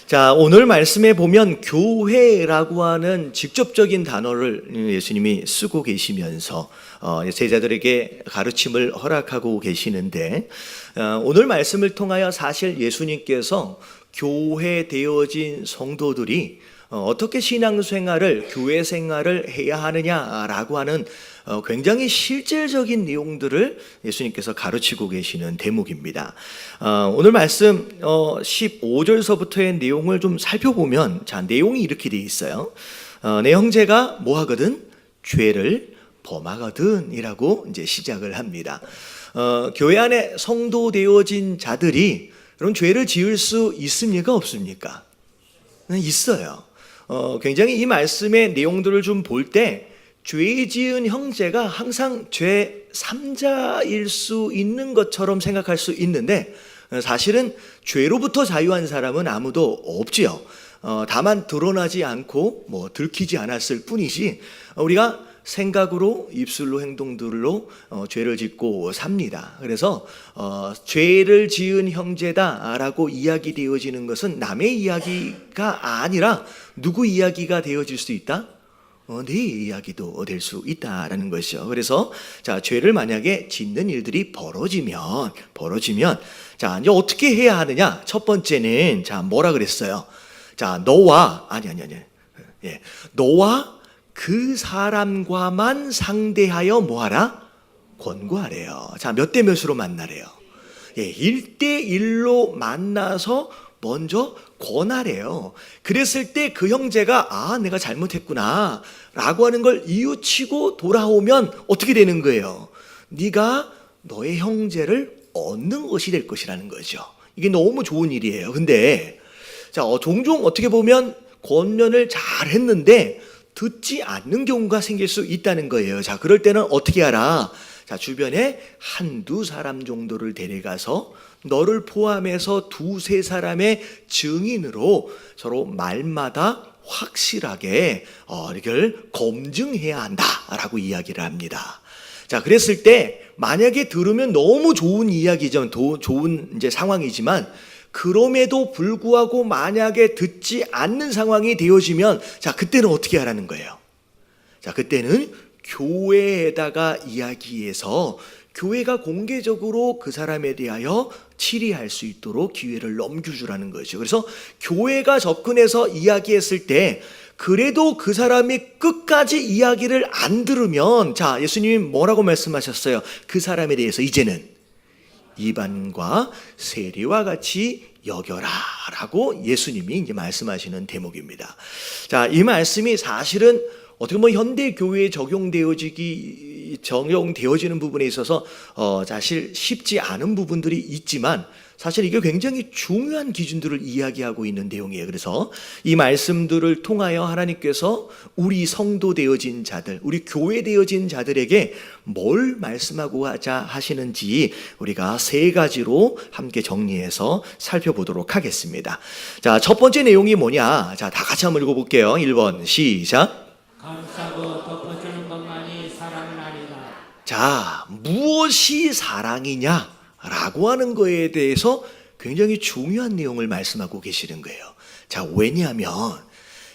자, 오늘 말씀에 보면 교회라고 하는 직접적인 단어를 예수님이 쓰고 계시면서 제자들에게 가르침을 허락하고 계시는데, 오늘 말씀을 통하여 사실 예수님께서 교회 되어진 성도들이 어떻게 신앙생활을, 교회 생활을 해야 하느냐라고 하는 굉장히 실질적인 내용들을 예수님께서 가르치고 계시는 대목입니다. 오늘 말씀 15절서부터의 내용을 좀 살펴보면, 자, 내용이 이렇게 되어 있어요. 내 형제가 뭐 하거든? 죄를 범하거든 이라고 이제 시작을 합니다. 교회 안에 성도 되어진 자들이 그런 죄를 지을 수 있습니까? 없습니까? 있어요. 굉장히 이 말씀의 내용들을 좀 볼 때 죄 지은 형제가 항상 죄 3자일 수 있는 것처럼 생각할 수 있는데, 사실은 죄로부터 자유한 사람은 아무도 없지요. 다만 드러나지 않고 들키지 않았을 뿐이지, 우리가 생각으로, 입술로, 행동들로 죄를 짓고 삽니다. 그래서 죄를 지은 형제다라고 이야기되어지는 것은 남의 이야기가 아니라 누구 이야기가 되어질 수 있다? 내 이야기도 될 수 있다라는 것이죠. 그래서 자, 죄를 만약에 짓는 일들이 벌어지면 자, 이제 어떻게 해야 하느냐? 첫 번째는 자, 뭐라 그랬어요? 자, 너와 그 사람과만 상대하여 뭐하라? 권고하래요. 자, 몇 대 몇으로 만나래요? 1대1로 만나서 먼저 권하래요. 그랬을 때 그 형제가 내가 잘못했구나 라고 하는 걸 이웃치고 돌아오면 어떻게 되는 거예요? 네가 너의 형제를 얻는 것이 될 것이라는 거죠. 이게 너무 좋은 일이에요. 근데 자, 종종 어떻게 보면 권면을 잘 했는데 듣지 않는 경우가 생길 수 있다는 거예요. 자, 그럴 때는 어떻게 하라? 자, 주변에 한두 사람 정도를 데려가서 너를 포함해서 두세 사람의 증인으로 서로 말마다 확실하게 이걸 검증해야 한다라고 이야기를 합니다. 자, 그랬을 때 만약에 들으면 너무 좋은 이야기죠. 좋은 이제 상황이지만, 그럼에도 불구하고 만약에 듣지 않는 상황이 되어지면, 자, 그때는 어떻게 하라는 거예요? 자, 그때는 교회에다가 이야기해서 교회가 공개적으로 그 사람에 대하여 치리할 수 있도록 기회를 넘겨주라는 거죠. 그래서 교회가 접근해서 이야기했을 때 그래도 그 사람이 끝까지 이야기를 안 들으면, 자, 예수님이 뭐라고 말씀하셨어요? 그 사람에 대해서 이제는 이방과 세리와 같이 여겨라 라고 예수님이 이제 말씀하시는 대목입니다. 자, 이 말씀이 사실은 어떻게 보면 현대 교회에 적용되어지는 부분에 있어서 사실 쉽지 않은 부분들이 있지만, 사실 이게 굉장히 중요한 기준들을 이야기하고 있는 내용이에요. 그래서 이 말씀들을 통하여 하나님께서 우리 성도 되어진 자들, 우리 교회 되어진 자들에게 뭘 말씀하고 하시는지 우리가 세 가지로 함께 정리해서 살펴보도록 하겠습니다. 자, 첫 번째 내용이 뭐냐? 자, 다 같이 한번 읽어볼게요. 1번 시작. 감싸고 덮어주는 것만이 사랑은 아니다. 자, 무엇이 사랑이냐라고 하는 거에 대해서 굉장히 중요한 내용을 말씀하고 계시는 거예요. 자, 왜냐하면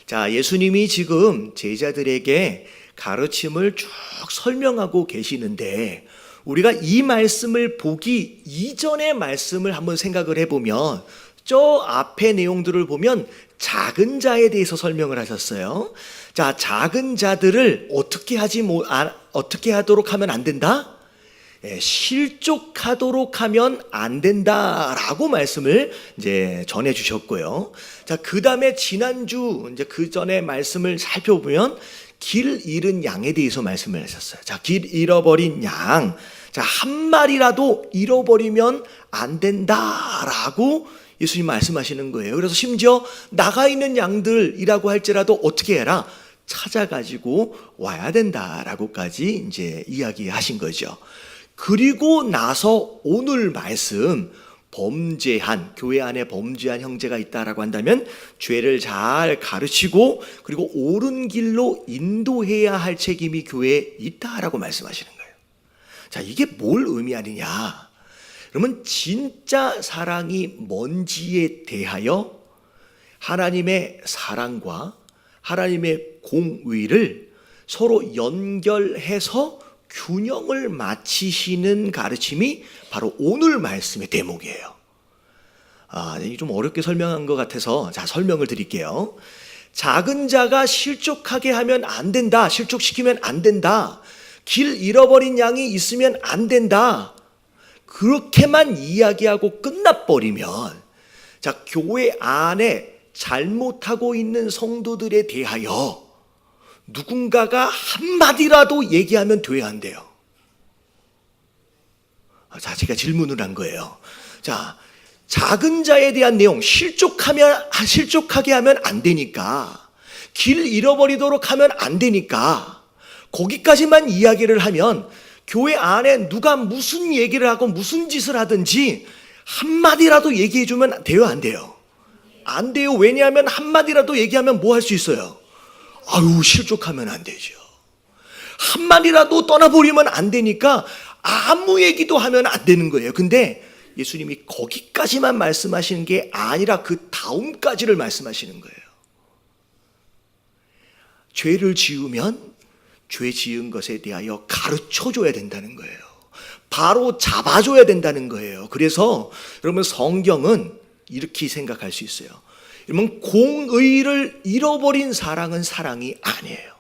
자, 예수님이 지금 제자들에게 가르침을 쭉 설명하고 계시는데, 우리가 이 말씀을 보기 이전의 말씀을 한번 생각을 해보면, 저 앞의 내용들을 보면 작은 자에 대해서 설명을 하셨어요. 자, 작은 자들을 어떻게 하도록 하면 안 된다? 실족하도록 하면 안 된다라고 말씀을 이제 전해 주셨고요. 자, 그 다음에 지난주 이제 그 전에 말씀을 살펴보면 길 잃은 양에 대해서 말씀을 하셨어요. 자, 길 잃어버린 양. 자, 한 마리라도 잃어버리면 안 된다라고 예수님 말씀하시는 거예요. 그래서 심지어 나가 있는 양들이라고 할지라도 어떻게 해라? 찾아가지고 와야 된다라고까지 이제 이야기하신 거죠. 그리고 나서 오늘 말씀, 교회 안에 범죄한 형제가 있다라고 한다면 죄를 잘 가르치고 그리고 옳은 길로 인도해야 할 책임이 교회에 있다라고 말씀하시는 거예요. 자, 이게 뭘 의미하느냐? 그러면 진짜 사랑이 뭔지에 대하여 하나님의 사랑과 하나님의 공의를 서로 연결해서 균형을 맞추시는 가르침이 바로 오늘 말씀의 대목이에요. 이게 좀 어렵게 설명한 것 같아서 설명을 드릴게요. 작은 자가 실족하게 하면 안 된다. 실족시키면 안 된다. 길 잃어버린 양이 있으면 안 된다. 그렇게만 이야기하고 끝나버리면 교회 안에 잘못하고 있는 성도들에 대하여 누군가가 한마디라도 얘기하면 돼야 한대요. 제가 질문을 한 거예요. 작은 자에 대한 내용, 실족하게 하면 안 되니까, 길 잃어버리도록 하면 안 되니까, 거기까지만 이야기를 하면 교회 안에 누가 무슨 얘기를 하고 무슨 짓을 하든지 한마디라도 얘기해주면 돼요, 안 돼요? 안 돼요. 왜냐하면 한마디라도 얘기하면 뭐 할 수 있어요? 실족하면 안 되죠. 한마디라도 떠나버리면 안 되니까 아무 얘기도 하면 안 되는 거예요. 근데 예수님이 거기까지만 말씀하시는 게 아니라 그 다음까지를 말씀하시는 거예요. 죄를 지으면 죄 지은 것에 대하여 가르쳐줘야 된다는 거예요. 바로 잡아줘야 된다는 거예요. 그래서 여러분 성경은 이렇게 생각할 수 있어요. 여러분 공의를 잃어버린 사랑은 사랑이 아니에요.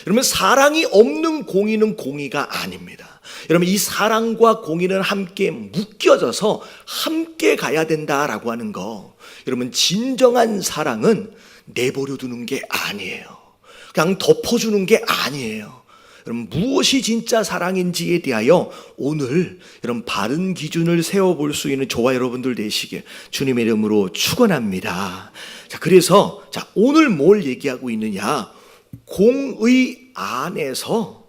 여러분 사랑이 없는 공의는 공의가 아닙니다. 여러분 이 사랑과 공의는 함께 묶여져서 함께 가야 된다라고 하는 거, 여러분 진정한 사랑은 내버려 두는 게 아니에요. 그냥 덮어주는 게 아니에요. 여러분 무엇이 진짜 사랑인지에 대하여 오늘 여러분 바른 기준을 세워볼 수 있는 저와 여러분들 되시길 주님의 이름으로 축원합니다. 그래서 오늘 뭘 얘기하고 있느냐? 공의 안에서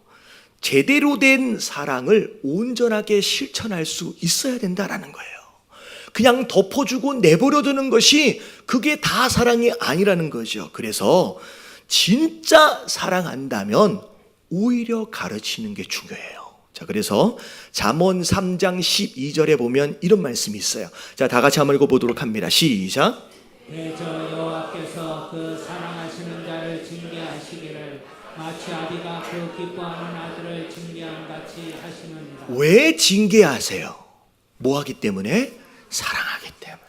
제대로 된 사랑을 온전하게 실천할 수 있어야 된다라는 거예요. 그냥 덮어주고 내버려두는 것이 그게 다 사랑이 아니라는 거죠. 그래서 진짜 사랑한다면 오히려 가르치는 게 중요해요. 그래서 잠언 3장 12절에 보면 이런 말씀이 있어요. 다 같이 한번 읽어보도록 합니다. 시작. 대저 여호와께서 그 사랑하시는 자를 징계하시기를 마치 아비가 그 기뻐하는 아들을 징계함 같이 하시느니라. 왜 징계하세요? 뭐 하기 때문에? 사랑하기 때문에.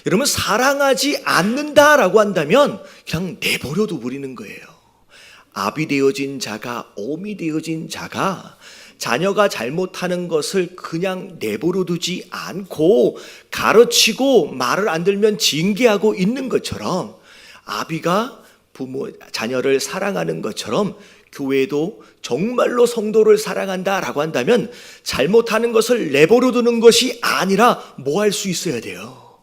여러분 사랑하지 않는다라고 한다면 그냥 내버려둬 버리는 거예요. 아비 되어진 자가 어미 되어진 자가 자녀가 잘못하는 것을 그냥 내버려 두지 않고 가르치고 말을 안 들면 징계하고 있는 것처럼, 아비가 자녀를 사랑하는 것처럼 교회도 정말로 성도를 사랑한다라고 한다면 잘못하는 것을 내버려 두는 것이 아니라 뭐 할 수 있어야 돼요?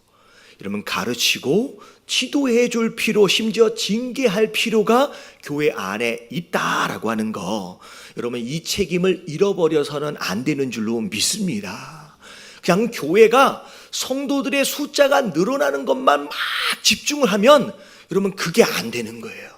여러분 가르치고 지도해 줄 필요, 심지어 징계할 필요가 교회 안에 있다라고 하는 거, 여러분 이 책임을 잃어버려서는 안 되는 줄로 믿습니다. 그냥 교회가 성도들의 숫자가 늘어나는 것만 막 집중을 하면 여러분 그게 안 되는 거예요.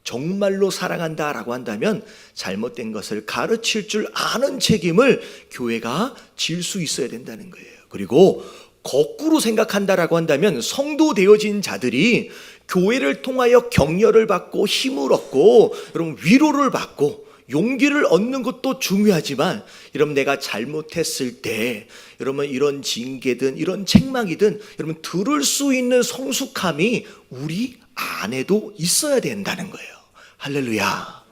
정말로 사랑한다라고 한다면 잘못된 것을 가르칠 줄 아는 책임을 교회가 질 수 있어야 된다는 거예요. 그리고 거꾸로 생각한다라고 한다면 성도 되어진 자들이 교회를 통하여 격려를 받고 힘을 얻고 여러분 위로를 받고 용기를 얻는 것도 중요하지만, 여러분 내가 잘못했을 때 여러분 이런 징계든 이런 책망이든 여러분 들을 수 있는 성숙함이 우리 안에도 있어야 된다는 거예요. 할렐루야.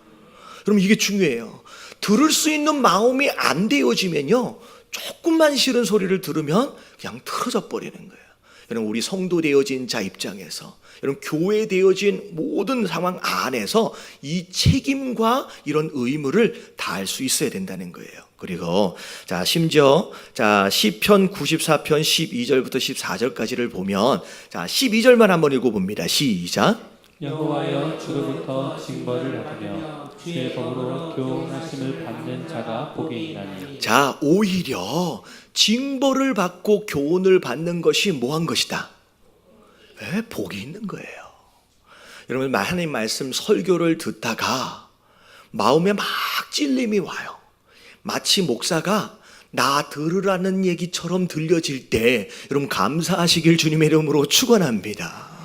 여러분 이게 중요해요. 들을 수 있는 마음이 안 되어지면요, 조금만 싫은 소리를 들으면 그냥 틀어져 버리는 거예요. 여러분 우리 성도 되어진 자 입장에서, 여러분 교회 되어진 모든 상황 안에서 이 책임과 이런 의무를 다할 수 있어야 된다는 거예요. 그리고 심지어 시편 94편 12절부터 14절까지를 보면 12절만 한번 읽어봅니다. 시작. 여호와여 주로부터 징벌을 받으며 주의 법으로 교훈하심을 받는 자가 복이 있나니. 오히려 징벌을 받고 교훈을 받는 것이 뭐한 것이다? 복이 있는 거예요. 여러분 하나님 말씀 설교를 듣다가 마음에 막 찔림이 와요. 마치 목사가 나 들으라는 얘기처럼 들려질 때 여러분 감사하시길 주님의 이름으로 축원합니다.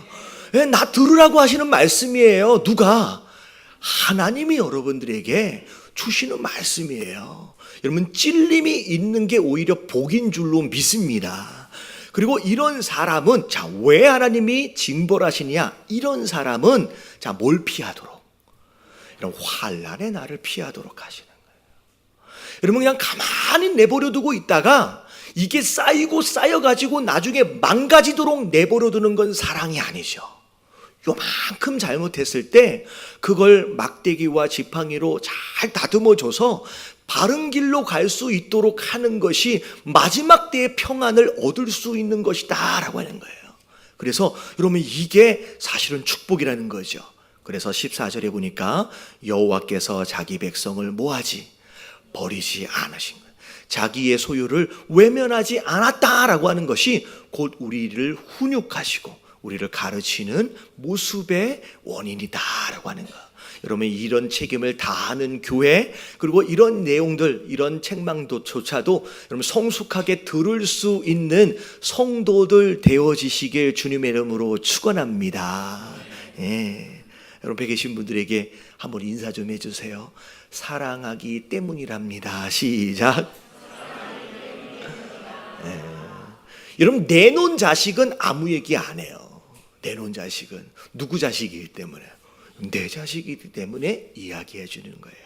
나 들으라고 하시는 말씀이에요. 누가? 하나님이 여러분들에게 주시는 말씀이에요. 여러분, 찔림이 있는 게 오히려 복인 줄로 믿습니다. 그리고 이런 사람은, 자, 왜 하나님이 징벌하시냐? 이런 사람은, 자, 뭘 피하도록? 이런 환난의 날을 피하도록 하시는 거예요. 여러분, 그냥 가만히 내버려 두고 있다가 이게 쌓이고 쌓여가지고 나중에 망가지도록 내버려 두는 건 사랑이 아니죠. 요만큼 잘못했을 때 그걸 막대기와 지팡이로 잘 다듬어줘서 바른 길로 갈 수 있도록 하는 것이 마지막 때의 평안을 얻을 수 있는 것이다 라고 하는 거예요. 그래서 여러분, 이게 사실은 축복이라는 거죠. 그래서 14절에 보니까 여호와께서 자기 백성을 뭐하지? 버리지 않으신 거예요. 자기의 소유를 외면하지 않았다라고 하는 것이 곧 우리를 훈육하시고 우리를 가르치는 모습의 원인이다라고 하는 거. 여러분, 이런 책임을 다하는 교회, 그리고 이런 내용들, 이런 책망조차도 여러분 성숙하게 들을 수 있는 성도들 되어지시길 주님의 이름으로 축원합니다. 예. 여러분, 뵙게 계신 분들에게 한번 인사 좀 해주세요. 사랑하기 때문이랍니다. 시작. 예. 여러분, 내놓은 자식은 아무 얘기 안 해요. 내놓은 자식은 누구 자식이기 때문에? 내 자식이기 때문에 이야기해 주는 거예요.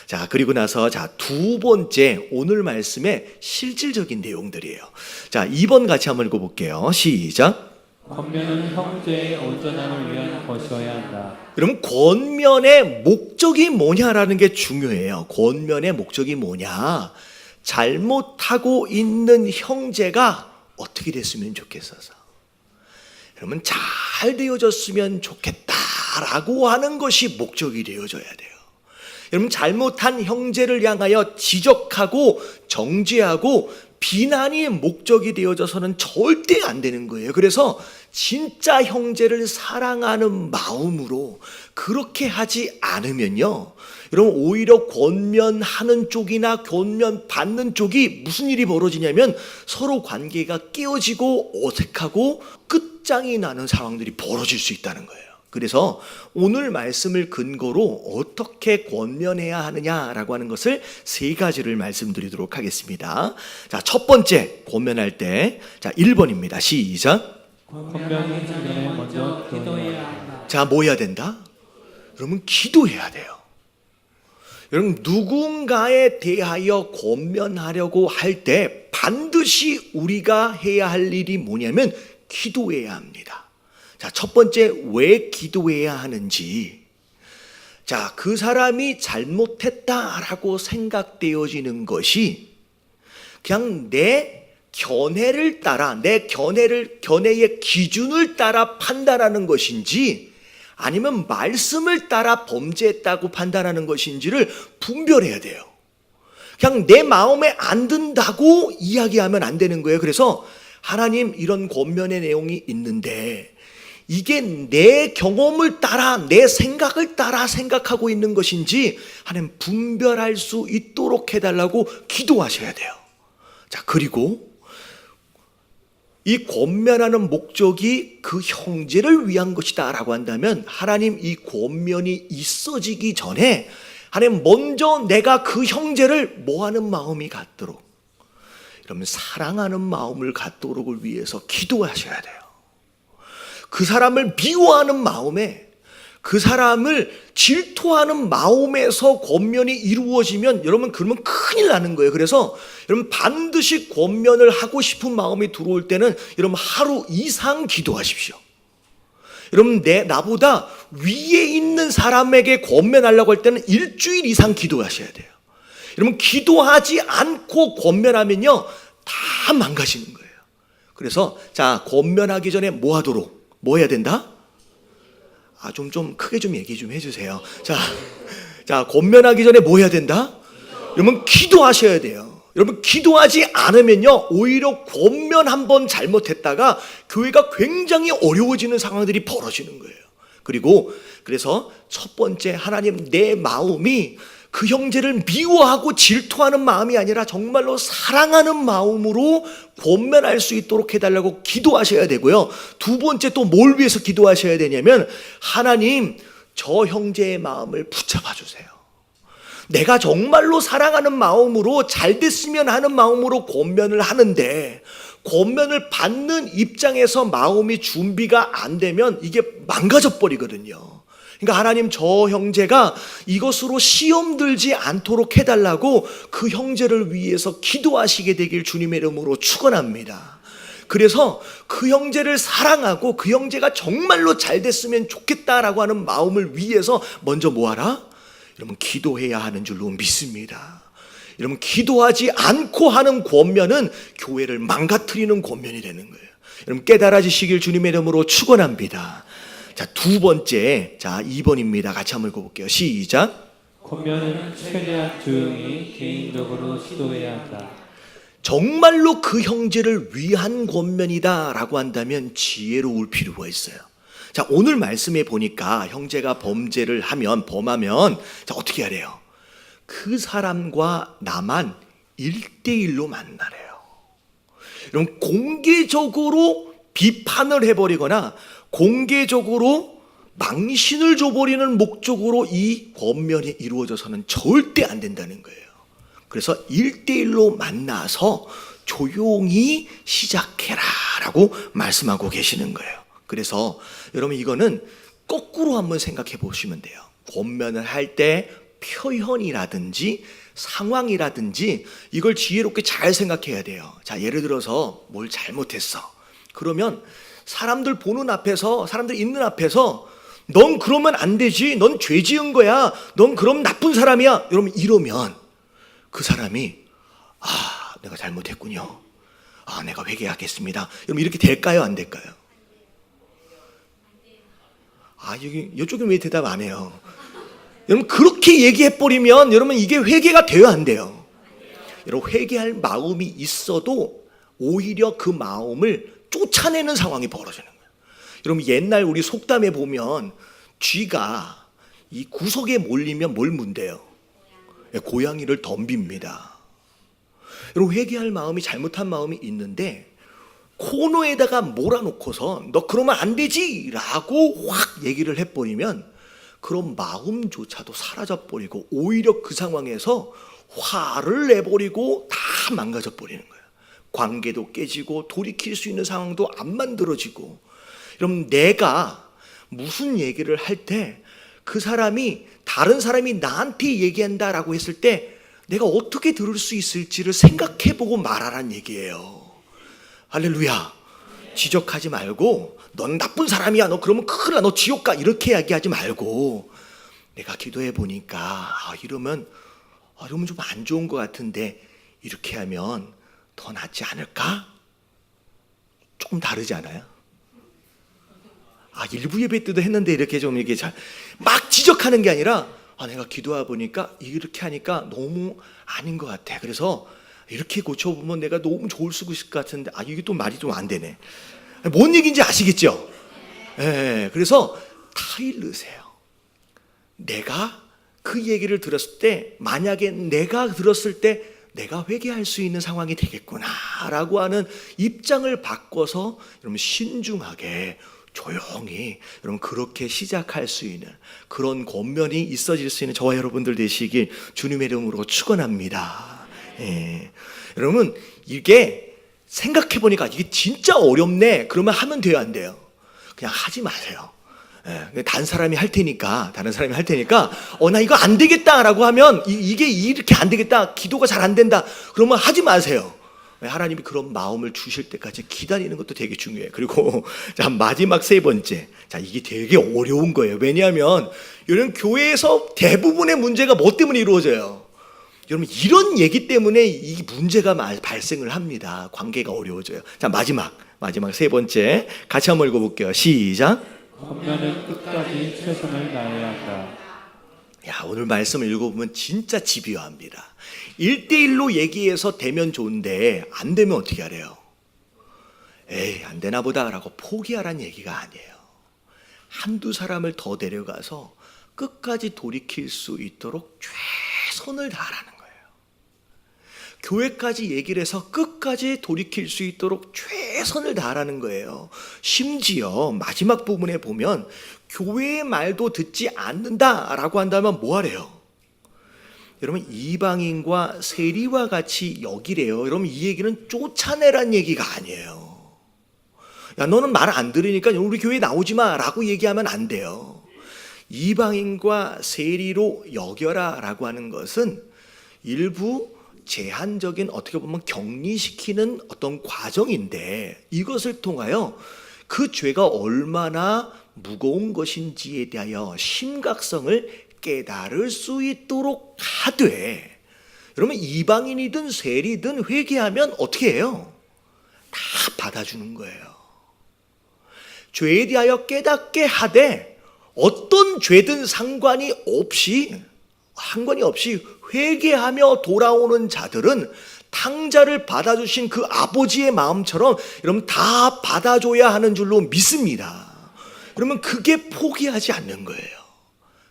자, 그리고 나서 자, 두 번째 오늘 말씀의 실질적인 내용들이에요. 자, 2번 같이 한번 읽어볼게요. 시작. 권면은 형제의 온전함을 위한 것이어야 한다. 여러분, 권면의 목적이 뭐냐라는 게 중요해요. 권면의 목적이 뭐냐? 잘못하고 있는 형제가 어떻게 됐으면 좋겠어서, 여러분 잘 되어졌으면 좋겠다라고 하는 것이 목적이 되어져야 돼요. 여러분, 잘못한 형제를 향하여 지적하고 정죄하고 비난이 목적이 되어져서는 절대 안 되는 거예요. 그래서 진짜 형제를 사랑하는 마음으로 그렇게 하지 않으면요, 여러분 오히려 권면하는 쪽이나 권면 받는 쪽이 무슨 일이 벌어지냐면 서로 관계가 깨어지고 어색하고 끝장이 나는 상황들이 벌어질 수 있다는 거예요. 그래서 오늘 말씀을 근거로 어떻게 권면해야 하느냐라고 하는 것을 세 가지를 말씀드리도록 하겠습니다. 자, 첫 번째 권면할 때, 자, 1번입니다. 시작. 권면은 전에 먼저 기도해야 한다. 자, 뭐 해야 된다? 여러분, 기도해야 돼요. 여러분, 누군가에 대하여 권면하려고 할 때 반드시 우리가 해야 할 일이 뭐냐면 기도해야 합니다. 자, 첫 번째, 왜 기도해야 하는지. 자, 그 사람이 잘못했다라고 생각되어지는 것이 그냥 내 견해를 따라, 내 견해의 기준을 따라 판단하는 것인지 아니면 말씀을 따라 범죄했다고 판단하는 것인지를 분별해야 돼요. 그냥 내 마음에 안 든다고 이야기하면 안 되는 거예요. 그래서 하나님, 이런 권면의 내용이 있는데 이게 내 경험을 따라, 내 생각을 따라 생각하고 있는 것인지 하나님 분별할 수 있도록 해달라고 기도하셔야 돼요. 자, 그리고 이 권면하는 목적이 그 형제를 위한 것이다 라고 한다면 하나님, 이 권면이 있어지기 전에 하나님 먼저 내가 그 형제를 뭐하는 마음이 갖도록, 여러분 사랑하는 마음을 갖도록을 위해서 기도하셔야 돼요. 그 사람을 미워하는 마음에, 그 사람을 질투하는 마음에서 권면이 이루어지면 여러분 그러면 큰일 나는 거예요. 그래서 여러분 반드시 권면을 하고 싶은 마음이 들어올 때는 여러분 하루 이상 기도하십시오. 여러분 나보다 위에 있는 사람에게 권면하려고 할 때는 일주일 이상 기도하셔야 돼요. 여러분 기도하지 않고 권면하면요 다 망가지는 거예요. 그래서 자, 권면하기 전에 뭐 하도록, 뭐 해야 된다? 좀 크게 좀 얘기 좀 해주세요. 자, 권면하기 전에 뭐 해야 된다? 여러분, 기도하셔야 돼요. 여러분, 기도하지 않으면요, 오히려 권면 한번 잘못했다가 교회가 굉장히 어려워지는 상황들이 벌어지는 거예요. 그리고 그래서 첫 번째, 하나님, 내 마음이 그 형제를 미워하고 질투하는 마음이 아니라 정말로 사랑하는 마음으로 권면할 수 있도록 해달라고 기도하셔야 되고요. 두 번째 또 뭘 위해서 기도하셔야 되냐면, 하나님, 저 형제의 마음을 붙잡아 주세요. 내가 정말로 사랑하는 마음으로 잘 됐으면 하는 마음으로 권면을 하는데, 권면을 받는 입장에서 마음이 준비가 안 되면 이게 망가져 버리거든요. 그러니까 하나님, 저 형제가 이것으로 시험 들지 않도록 해달라고 그 형제를 위해서 기도하시게 되길 주님의 이름으로 축원합니다. 그래서 그 형제를 사랑하고 그 형제가 정말로 잘 됐으면 좋겠다라고 하는 마음을 위해서 먼저 뭐하라? 여러분, 기도해야 하는 줄로 믿습니다. 여러분, 기도하지 않고 하는 권면은 교회를 망가뜨리는 권면이 되는 거예요. 여러분, 깨달아지시길 주님의 이름으로 축원합니다. 자, 두 번째, 자 2번입니다. 같이 한번 읽어볼게요. 시작. 권면은 최대한 조용히 개인적으로 시도해야 한다. 정말로 그 형제를 위한 권면이다 라고 한다면 지혜로울 필요가 있어요. 자, 오늘 말씀에 보니까 형제가 범하면 자, 어떻게 하래요? 그 사람과 나만 1대1로 만나래요. 여러분, 공개적으로 비판을 해버리거나 공개적으로 망신을 줘버리는 목적으로 이 권면이 이루어져서는 절대 안 된다는 거예요. 그래서 1대1로 만나서 조용히 시작해라 라고 말씀하고 계시는 거예요. 그래서 여러분, 이거는 거꾸로 한번 생각해 보시면 돼요. 권면을 할 때 표현이라든지 상황이라든지 이걸 지혜롭게 잘 생각해야 돼요. 자, 예를 들어서 뭘 잘못했어. 그러면 사람들 보는 앞에서, 사람들 있는 앞에서 넌 그러면 안 되지, 넌 죄 지은 거야, 넌 그럼 나쁜 사람이야, 여러분, 이러면 그 사람이 내가 잘못했군요, 내가 회개하겠습니다, 여러분, 이렇게 될까요, 안 될까요? 이쪽은 왜 대답 안 해요? 여러분, 그렇게 얘기해버리면 여러분, 이게 회개가 돼요, 안 돼요? 여러분, 회개할 마음이 있어도 오히려 그 마음을 쫓아내는 상황이 벌어지는 거예요. 여러분, 옛날 우리 속담에 보면 쥐가 이 구석에 몰리면 뭘 문대요? 고양이를 덤빕니다. 여러분, 회개할 마음이, 잘못한 마음이 있는데 코너에다가 몰아놓고서 너 그러면 안 되지 라고 확 얘기를 해버리면 그런 마음조차도 사라져버리고 오히려 그 상황에서 화를 내버리고 다 망가져버리는 거예요. 관계도 깨지고 돌이킬 수 있는 상황도 안 만들어지고. 여러분, 내가 무슨 얘기를 할 때 그 사람이, 다른 사람이 나한테 얘기한다라고 했을 때 내가 어떻게 들을 수 있을지를 생각해보고 말하란 얘기예요. 할렐루야. 지적하지 말고 넌 나쁜 사람이야, 너 그러면 큰일 나, 너 지옥 가, 이렇게 이야기하지 말고 내가 기도해 보니까 이러면 좀 안 좋은 것 같은데 이렇게 하면 더 낫지 않을까? 조금 다르지 않아요? 일부 예배 때도 했는데 이렇게 좀 이렇게 잘 막 지적하는 게 아니라 내가 기도해 보니까 이렇게 하니까 너무 아닌 것 같아. 그래서 이렇게 고쳐보면 내가 너무 좋을 수 있을 것 같은데 이게 또 말이 좀 안 되네. 뭔 얘기인지 아시겠죠? 예, 그래서 타일 넣으세요. 내가 그 얘기를 들었을 때, 만약에 내가 들었을 때 내가 회개할 수 있는 상황이 되겠구나 라고 하는 입장을 바꿔서 여러분, 신중하게 조용히 여러분, 그렇게 시작할 수 있는 그런 권면이 있어질 수 있는 저와 여러분들 되시길 주님의 이름으로 축원합니다. 예. 여러분, 이게 생각해 보니까 이게 진짜 어렵네. 그러면 하면 돼요, 안 돼요? 그냥 하지 마세요. 예. 다른 사람이 할 테니까 나 이거 안 되겠다라고 하면 이게 이렇게 안 되겠다, 기도가 잘 안 된다, 그러면 하지 마세요. 하나님이 그런 마음을 주실 때까지 기다리는 것도 되게 중요해요. 그리고 자, 마지막 세 번째, 자, 이게 되게 어려운 거예요. 왜냐하면 이런 교회에서 대부분의 문제가 뭐 때문에 이루어져요? 여러분, 이런 얘기 때문에 이 문제가 발생을 합니다. 관계가 어려워져요. 자, 마지막 세 번째, 같이 한번 읽어볼게요. 시작. 권면은 끝까지 최선을 다해야 한다. 오늘 말씀을 읽어보면 진짜 집요합니다. 1대1로 얘기해서 되면 좋은데 안 되면 어떻게 하래요? 안 되나 보다라고 포기하라는 얘기가 아니에요. 한두 사람을 더 데려가서 끝까지 돌이킬 수 있도록 최선을 다하라는 거예요. 교회까지 얘기를 해서 끝까지 돌이킬 수 있도록 최선을 다하라는 거예요. 심지어 마지막 부분에 보면 교회의 말도 듣지 않는다라고 한다면 뭐 하래요? 여러분 이방인과 세리와 같이 여기래요. 여러분 이 얘기는 쫓아내란 얘기가 아니에요. 야 너는 말 안 들으니까 우리 교회 나오지 마라고 얘기하면 안 돼요. 이방인과 세리로 여겨라 라고 하는 것은 일부 제한적인 어떻게 보면 격리시키는 어떤 과정인데 이것을 통하여 그 죄가 얼마나 무거운 것인지에 대하여 심각성을 깨달을 수 있도록 하되, 여러분 이방인이든 세리든 회개하면 어떻게 해요? 다 받아주는 거예요. 죄에 대하여 깨닫게 하되 어떤 죄든 상관이 없이 회개하며 돌아오는 자들은 탕자를 받아주신 그 아버지의 마음처럼 여러분 다 받아줘야 하는 줄로 믿습니다. 그러면 그게 포기하지 않는 거예요.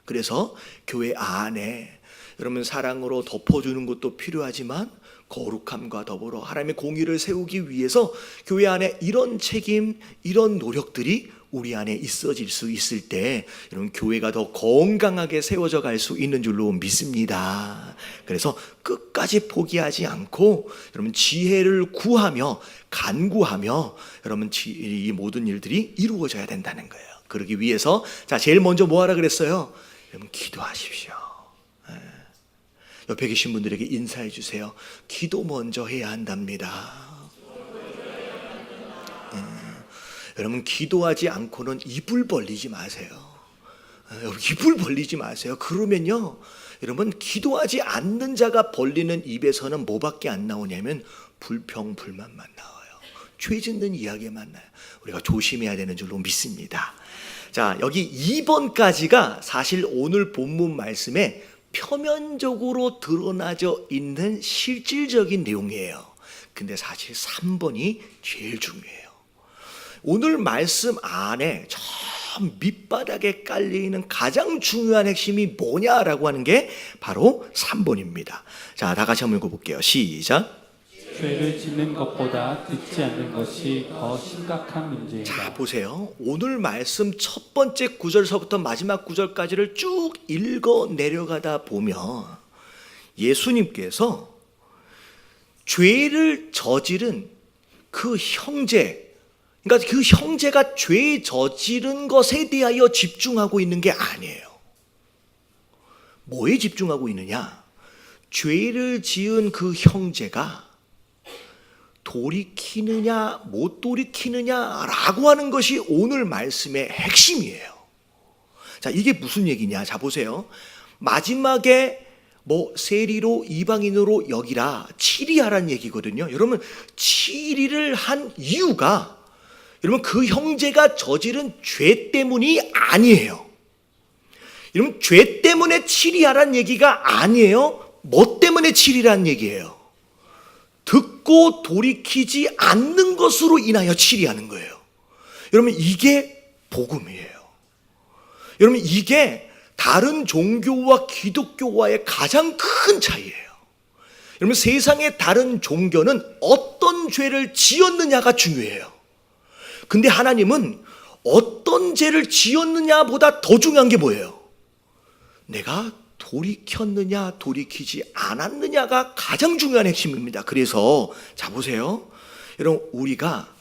그래서 교회 안에 여러분 사랑으로 덮어주는 것도 필요하지만 거룩함과 더불어 하나님의 공의를 세우기 위해서 교회 안에 이런 책임, 이런 노력들이 우리 안에 있어질 수 있을 때 여러분 교회가 더 건강하게 세워져 갈 수 있는 줄로 믿습니다. 그래서 끝까지 포기하지 않고 여러분 지혜를 구하며 간구하며 여러분 이 모든 일들이 이루어져야 된다는 거예요. 그러기 위해서 자 제일 먼저 뭐 하라 그랬어요? 여러분 기도하십시오. 옆에 계신 분들에게 인사해 주세요. 기도 먼저 해야 한답니다. 여러분 기도하지 않고는 입을 벌리지 마세요. 입을 벌리지 마세요. 그러면요 여러분 기도하지 않는 자가 벌리는 입에서는 뭐밖에 안 나오냐면 불평불만만 나와요. 죄 짓는 이야기만 나요. 우리가 조심해야 되는 줄로 믿습니다. 자 여기 2번까지가 사실 오늘 본문 말씀에 표면적으로 드러나져 있는 실질적인 내용이에요. 근데 사실 3번이 제일 중요해요. 오늘 말씀 안에 저 밑바닥에 깔려있는 가장 중요한 핵심이 뭐냐라고 하는 게 바로 3번입니다. 자, 다 같이 한번 읽어볼게요. 시작. 죄를 짓는 것보다 듣지 않는 것이 더 심각한 문제이다. 자, 보세요. 오늘 말씀 첫 번째 구절서부터 마지막 구절까지를 쭉 읽어 내려가다 보면 예수님께서 죄를 저지른 그 형제, 그러니까 그 형제가 죄 저지른 것에 대하여 집중하고 있는 게 아니에요. 뭐에 집중하고 있느냐? 죄를 지은 그 형제가 돌이키느냐 못 돌이키느냐라고 하는 것이 오늘 말씀의 핵심이에요. 자, 이게 무슨 얘기냐? 자, 보세요. 마지막에 세리로 이방인으로 여기라 치리하라는 얘기거든요. 여러분 치리를 한 이유가 여러분 그 형제가 저지른 죄 때문이 아니에요. 여러분 죄 때문에 치리하라는 얘기가 아니에요. 뭐 때문에 치리라는 얘기예요? 듣고 돌이키지 않는 것으로 인하여 치리하는 거예요. 여러분 이게 복음이에요. 여러분 이게 다른 종교와 기독교와의 가장 큰 차이예요. 여러분 세상의 다른 종교는 어떤 죄를 지었느냐가 중요해요. 근데 하나님은 어떤 죄를 지었느냐보다 더 중요한 게 뭐예요? 내가 돌이켰느냐 돌이키지 않았느냐가 가장 중요한 핵심입니다. 그래서 자 보세요. 여러분 우리가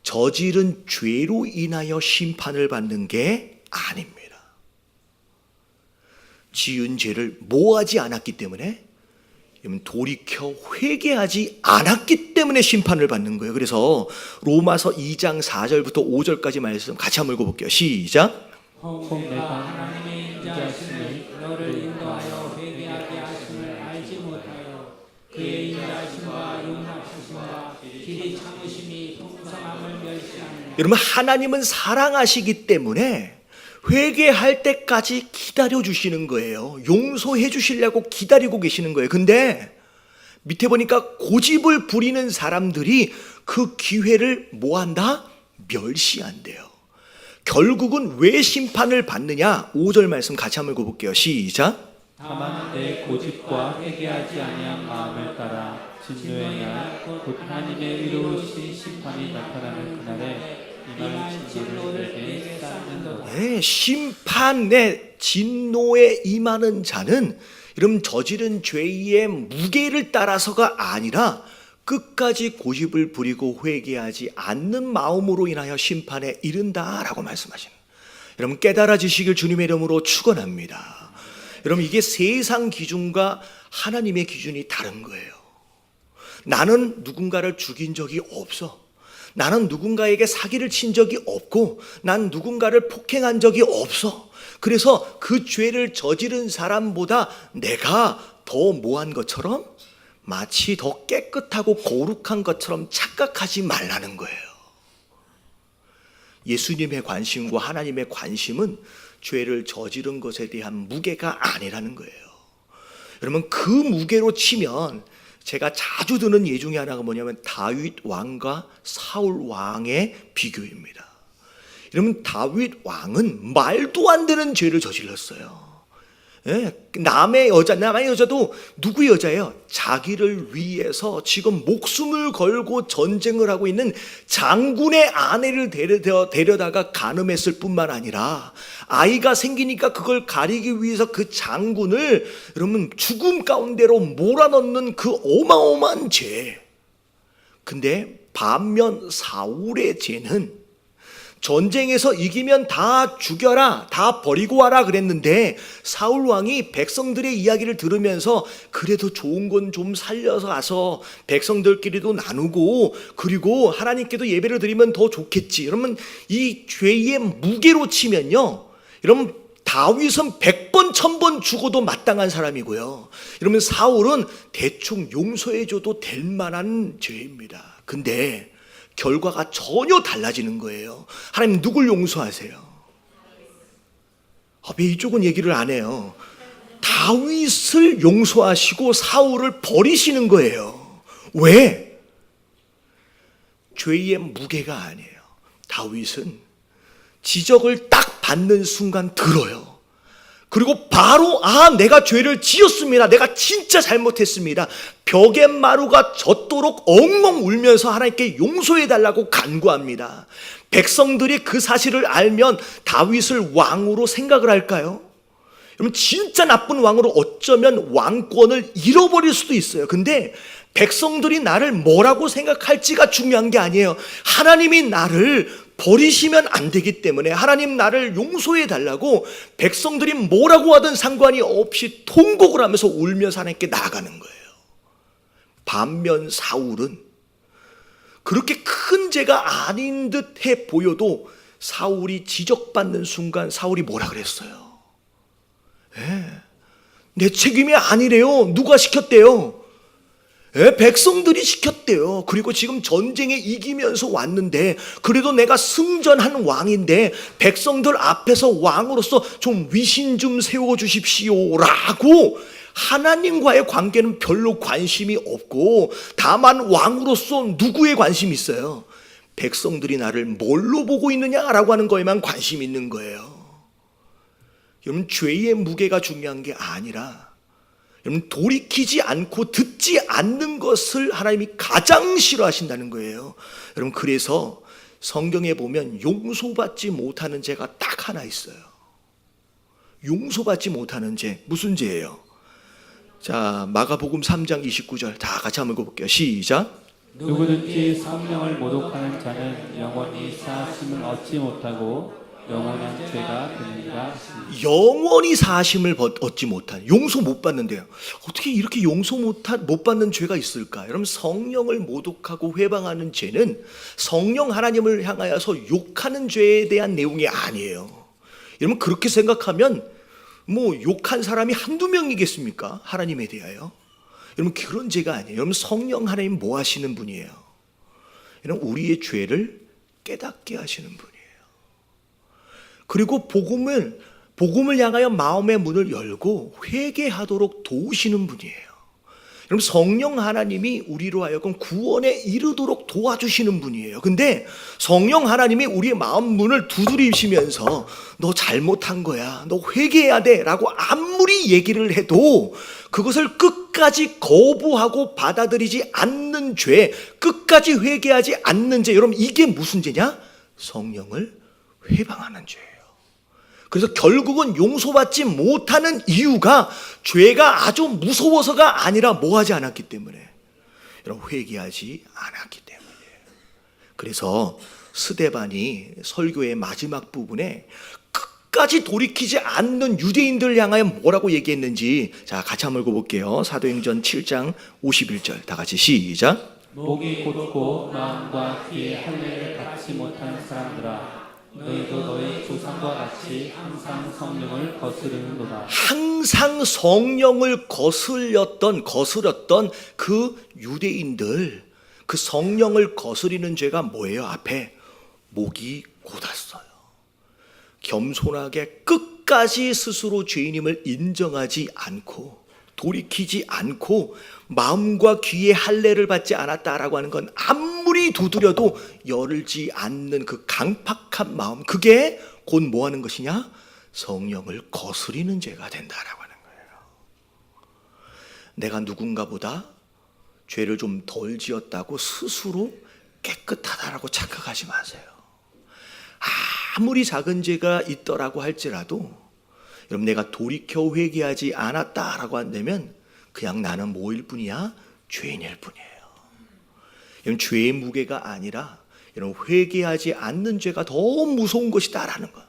저지른 죄로 인하여 심판을 받는 게 아닙니다. 지은 죄를 모하지 않았기 때문에 돌이켜 회개하지 않았기 때문에 심판을 받는 거예요. 그래서 로마서 2장 4절부터 5절까지 말씀 같이 한번 읽어볼게요. 시작. 혹 내가 하나님의 인자하심을 너를 인도하여 회개하게 하심을 알지 못하여 그의 인자하심과 용납하심과 길이 참으심이 풍성함을 멸시하느냐. 여러분 하나님은 사랑하시기 때문에 회개할 때까지 기다려 주시는 거예요. 용서해 주시려고 기다리고 계시는 거예요. 근데 밑에 보니까 고집을 부리는 사람들이 그 기회를 뭐한다? 멸시한대요. 결국은 왜 심판을 받느냐? 5절 말씀 같이 한번 읽어볼게요. 시작. 다만 내 고집과 회개하지 아니한 마음을 따라 진노의 날 곧 하나님의 의로우신 심판이 나타나는 그날에 임할 진노를 내게 쌓는 것. 네, 심판의 진노에 임하는 자는 이런 저지른 죄의 무게를 따라서가 아니라 끝까지 고집을 부리고 회개하지 않는 마음으로 인하여 심판에 이른다라고 말씀하십니다. 여러분 깨달아지시길 주님의 이름으로 축원합니다. 여러분 이게 세상 기준과 하나님의 기준이 다른 거예요. 나는 누군가를 죽인 적이 없어. 나는 누군가에게 사기를 친 적이 없고 난 누군가를 폭행한 적이 없어. 그래서 그 죄를 저지른 사람보다 내가 더 뭐한 것처럼 마치 더 깨끗하고 거룩한 것처럼 착각하지 말라는 거예요. 예수님의 관심과 하나님의 관심은 죄를 저지른 것에 대한 무게가 아니라는 거예요. 여러분 그 무게로 치면 제가 자주 드는 예 중에 하나가 뭐냐면 다윗 왕과 사울 왕의 비교입니다. 여러분 다윗 왕은 말도 안 되는 죄를 저질렀어요. 남의 여자도 누구의 여자예요? 자기를 위해서 지금 목숨을 걸고 전쟁을 하고 있는 장군의 아내를 데려다가 간음했을 뿐만 아니라 아이가 생기니까 그걸 가리기 위해서 그 장군을 여러분 죽음 가운데로 몰아넣는 그 어마어마한 죄. 근데 반면 사울의 죄는 전쟁에서 이기면 다 죽여라, 다 버리고 와라 그랬는데 사울 왕이 백성들의 이야기를 들으면서 그래도 좋은 건 좀 살려서 가서 백성들끼리도 나누고 그리고 하나님께도 예배를 드리면 더 좋겠지. 그러면 이 죄의 무게로 치면요, 여러분 다윗은 100번 1000번 죽어도 마땅한 사람이고요, 여러분 사울은 대충 용서해줘도 될 만한 죄입니다. 근데 결과가 전혀 달라지는 거예요. 하나님 누굴 용서하세요? 왜 이쪽은 얘기를 안 해요? 다윗을 용서하시고 사울을 버리시는 거예요. 왜? 죄의 무게가 아니에요. 다윗은 지적을 딱 받는 순간 들어요. 그리고 바로 내가 죄를 지었습니다. 내가 진짜 잘못했습니다. 벽의 마루가 젖도록 엉엉 울면서 하나님께 용서해달라고 간구합니다. 백성들이 그 사실을 알면 다윗을 왕으로 생각을 할까요? 여러분 진짜 나쁜 왕으로 어쩌면 왕권을 잃어버릴 수도 있어요. 근데 백성들이 나를 뭐라고 생각할지가 중요한 게 아니에요. 하나님이 나를 버리시면 안 되기 때문에 하나님 나를 용서해 달라고 백성들이 뭐라고 하든 상관이 없이 통곡을 하면서 울면서 하나님께 나아가는 거예요. 반면 사울은 그렇게 큰 죄가 아닌 듯해 보여도 사울이 지적받는 순간 사울이 뭐라 그랬어요? 내 책임이 아니래요. 누가 시켰대요? 백성들이 시켰대요. 그리고 지금 전쟁에 이기면서 왔는데 그래도 내가 승전한 왕인데 백성들 앞에서 왕으로서 좀 위신 좀 세워주십시오 라고 하나님과의 관계는 별로 관심이 없고 다만 왕으로서 누구에 관심이 있어요? 백성들이 나를 뭘로 보고 있느냐라고 하는 거에만 관심이 있는 거예요. 여러분 죄의 무게가 중요한 게 아니라 여러분 돌이키지 않고 듣지 않는 것을 하나님이 가장 싫어하신다는 거예요. 여러분 그래서 성경에 보면 용서받지 못하는 죄가 딱 하나 있어요. 용서받지 못하는 죄. 무슨 죄예요? 자, 마가복음 3장 29절 다 같이 한번 읽어볼게요. 시작. 누구든지 성령을 모독하는 자는 영원히 사하심을 얻지 못하고 영원한 죄가 되느니라. 영원히 사하심을 얻지 못한, 용서 못 받는데요. 어떻게 이렇게 용서 못 받는 죄가 있을까? 여러분 성령을 모독하고 회방하는 죄는 성령 하나님을 향하여서 욕하는 죄에 대한 내용이 아니에요. 여러분 그렇게 생각하면 뭐 욕한 사람이 한두 명이겠습니까? 하나님에 대하여. 여러분 그런 죄가 아니에요. 여러분 성령 하나님 뭐 하시는 분이에요? 여러분 우리의 죄를 깨닫게 하시는 분이에요. 그리고 복음을 향하여 마음의 문을 열고 회개하도록 도우시는 분이에요. 여러분, 성령 하나님이 우리로 하여금 구원에 이르도록 도와주시는 분이에요. 근데 성령 하나님이 우리의 마음 문을 두드리시면서 너 잘못한 거야, 너 회개해야 돼 라고 아무리 얘기를 해도 그것을 끝까지 거부하고 받아들이지 않는 죄, 끝까지 회개하지 않는 죄, 여러분 이게 무슨 죄냐? 성령을 회방하는 죄예요. 그래서 결국은 용서받지 못하는 이유가 죄가 아주 무서워서가 아니라 뭐 하지 않았기 때문에, 여러분 회개하지 않았기 때문이에요. 그래서 스데반이 설교의 마지막 부분에 끝까지 돌이키지 않는 유대인들 향하여 뭐라고 얘기했는지, 자 같이 한번 읽어볼게요. 사도행전 7장 51절 다 같이 시작. 목이 곧고 마음과 귀에 할례를 받지 못한 사람들아, 너희도 너희 조상과 같이 항상 성령을 거스르는도다. 항상 성령을 거스렸던 그 유대인들, 그 성령을 거스리는 죄가 뭐예요? 앞에 목이 곧았어요. 겸손하게 끝까지 스스로 죄인임을 인정하지 않고 돌이키지 않고 마음과 귀에 할례를 받지 않았다라고 하는 건 아무리 두드려도 열지 않는 그 강팍한 마음, 그게 곧 뭐 하는 것이냐? 성령을 거스리는 죄가 된다라고 하는 거예요. 내가 누군가보다 죄를 좀 덜 지었다고 스스로 깨끗하다라고 착각하지 마세요. 아무리 작은 죄가 있더라고 할지라도 여러분, 내가 돌이켜 회개하지 않았다라고 한다면 그냥 나는 뭐일 뿐이야? 죄인일 뿐이에요. 여러분, 죄의 무게가 아니라 여러분 회개하지 않는 죄가 더 무서운 것이다라는 거.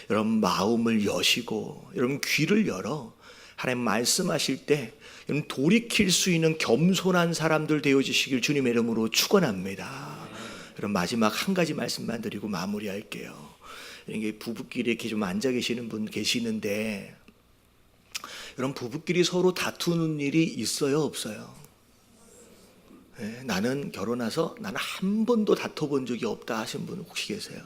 여러분 마음을 여시고 여러분 귀를 열어 하나님 말씀하실 때 여러분 돌이킬 수 있는 겸손한 사람들 되어지시길 주님의 이름으로 축원합니다. 여러분 마지막 한 가지 말씀만 드리고 마무리할게요. 이게 부부끼리 이렇게 좀 앉아 계시는 분 계시는데, 여러분 부부끼리 서로 다투는 일이 있어요, 없어요? 네, 나는 결혼해서 나는 한 번도 다퉈본 적이 없다 하신 분 혹시 계세요?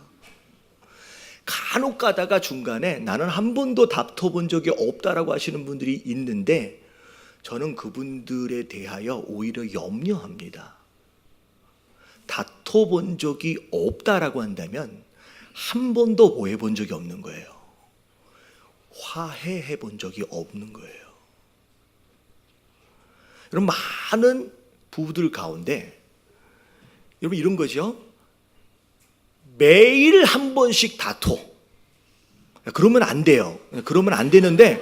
간혹 가다가 중간에 나는 한 번도 다퉈본 적이 없다라고 하시는 분들이 있는데, 저는 그분들에 대하여 오히려 염려합니다. 다퉈본 적이 없다라고 한다면 한 번도 뭐 해본 적이 없는 거예요? 화해해 본 적이 없는 거예요. 여러분 많은 부부들 가운데 여러분 이런 거죠. 매일 한 번씩 다퉈. 그러면 안 돼요. 그러면 안 되는데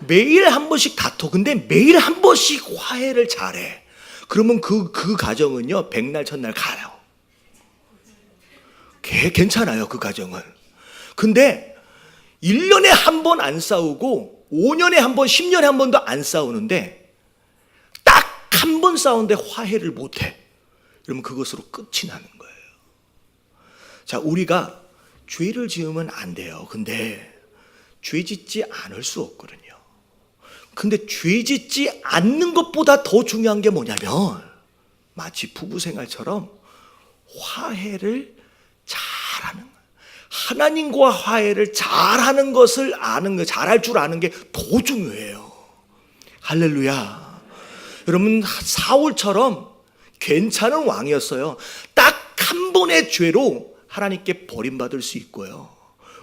매일 한 번씩 다퉈. 근데 매일 한 번씩 화해를 잘해. 그러면 그 가정은요 백날 첫날 가요. 괜찮아요, 그 가정은. 근데 1년에 한 번 안 싸우고 5년에 한 번, 10년에 한 번도 안 싸우는데 딱 한 번 싸우는데 화해를 못해. 그러면 그것으로 끝이 나는 거예요. 자, 우리가 죄를 지으면 안 돼요. 근데 죄 짓지 않을 수 없거든요. 근데 죄 짓지 않는 것보다 더 중요한 게 뭐냐면 마치 부부 생활처럼 화해를 잘하는 거예요. 하나님과 화해를 잘하는 것을 아는 거, 잘할 줄 아는 게 더 중요해요. 할렐루야. 여러분 사울처럼 괜찮은 왕이었어요. 딱 한 번의 죄로 하나님께 버림받을 수 있고요.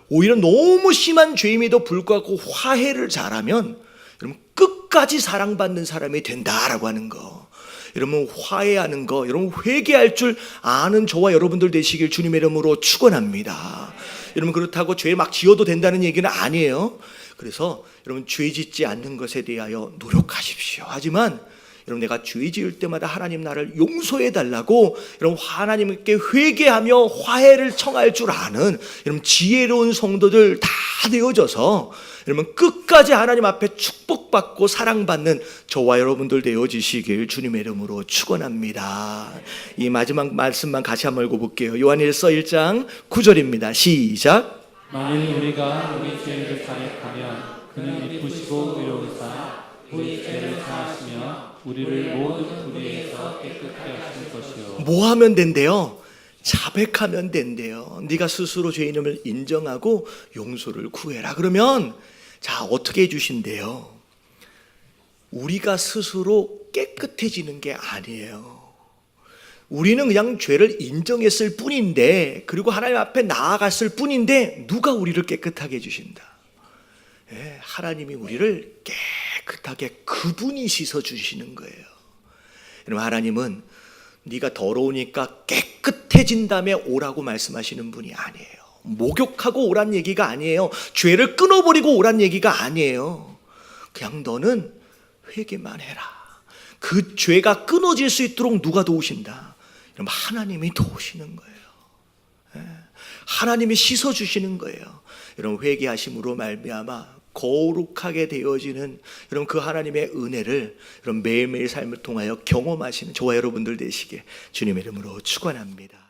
오히려 너무 심한 죄임에도 불구하고 화해를 잘하면 여러분 끝까지 사랑받는 사람이 된다라고 하는 거. 여러분 화해하는 거, 여러분 회개할 줄 아는 저와 여러분들 되시길 주님의 이름으로 축원합니다. 여러분 그렇다고 죄 막 지어도 된다는 얘기는 아니에요. 그래서 여러분 죄 짓지 않는 것에 대하여 노력하십시오. 하지만 여러분 내가 죄 지을 때마다 하나님 나를 용서해 달라고 여러분 하나님께 회개하며 화해를 청할 줄 아는 여러분 지혜로운 성도들 다 되어져서 여러분 끝까지 하나님 앞에 축복받고 사랑받는 저와 여러분들 되어지시길 주님의 이름으로 축원합니다. 이 마지막 말씀만 같이 한번 읽어볼게요. 요한일서 1장 9절입니다. 시작. 만일 우리가 우리 죄를 자백하면 그는 미쁘시고 의로우사 우리 죄를 사하시며 우리를 모든 불의에서 깨끗하게 하실 것이요. 뭐 하면 된대요? 자백하면 된대요. 네가 스스로 죄인임을 인정하고 용서를 구해라. 그러면 자 어떻게 해주신대요? 우리가 스스로 깨끗해지는 게 아니에요. 우리는 그냥 죄를 인정했을 뿐인데, 그리고 하나님 앞에 나아갔을 뿐인데 누가 우리를 깨끗하게 해주신다? 하나님이 우리를 깨끗하게 그분이 씻어주시는 거예요. 여러분, 하나님은 네가 더러우니까 깨끗해진 다음에 오라고 말씀하시는 분이 아니에요. 목욕하고 오란 얘기가 아니에요. 죄를 끊어버리고 오란 얘기가 아니에요. 그냥 너는 회개만 해라. 그 죄가 끊어질 수 있도록 누가 도우신다? 여러분, 하나님이 도우시는 거예요. 하나님이 씻어주시는 거예요. 여러분, 회개하심으로 말미암아 거룩하게 되어지는 여러분 그 하나님의 은혜를 여러분 매일매일 삶을 통하여 경험하시는 저와 여러분들 되시게 주님의 이름으로 축원합니다.